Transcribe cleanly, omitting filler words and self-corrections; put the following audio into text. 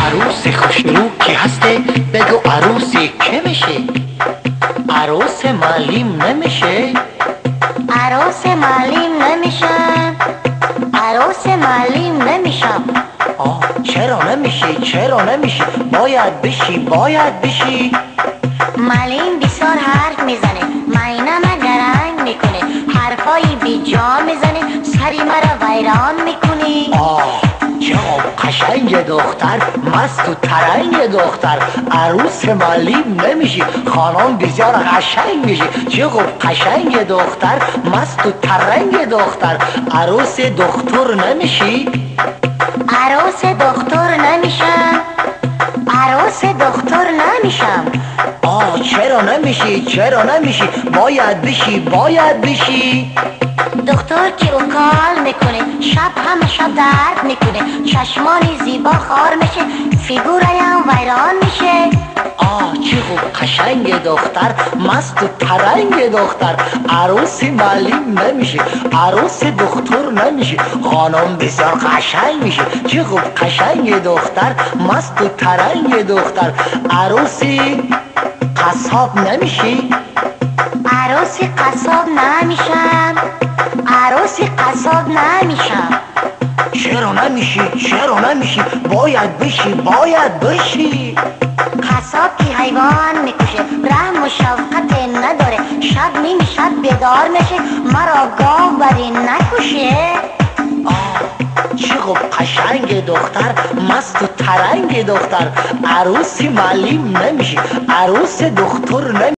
عروس خوشرو کی هسته؟ بگو عروسی که میشه؟ عروس معلم نمیشه؟ عروس معلم نمیشم، عروس معلم نمیشم. چرا نمیشی؟ چرا نمیشی؟ باید بشی، باید بشی. معلم بسیار حرف میزنه، معینم گرنگ میکنه، حرفایی بی جا میزنه، سری مرا ویران میکنه. چقدر قشنگ دختر، مست و ترنگ دختر. عروس معلم نمیشی، خانم بسیار قشنگ میشی. چقدر قشنگ دختر، مست و ترنگ دختر. عروس دکتر نمیشی؟ عروس دکتر نمیشم، عروس دکتر نمیشم. چرا نمیشی؟ چرا نمیشی؟ باید بشی، باید بشی. دکتر که اوکال میکنه، شب همه شب درد میکنه، چشمانی زیبا خار میشه، فیگورایم ویران میشه. چقدر قشنگ دختر، مست و ترنگ دختر. عروس معلم نمیشه، عروس دکتر نمیشه، خانم بسیار قشنگ میشه. چقدر قشنگ دختر، مست و ترنگ دختر. عروس قصاب نمیشی؟ عروس قصاب نمیشم، عروس قصاب نمیشم. چرا نمیشی؟ چرا نمیشی؟ باید بشی، باید بشی. قصاب که حیوان میکشه، رحم و شفقت نداره، شب نیم شب بیدار میشه، مرا گاه بری نکشه. چقدر قشنگ دختر، مست و ترنگ دختر. عروس معلم نمیشی، عروس دکتر نمیشی.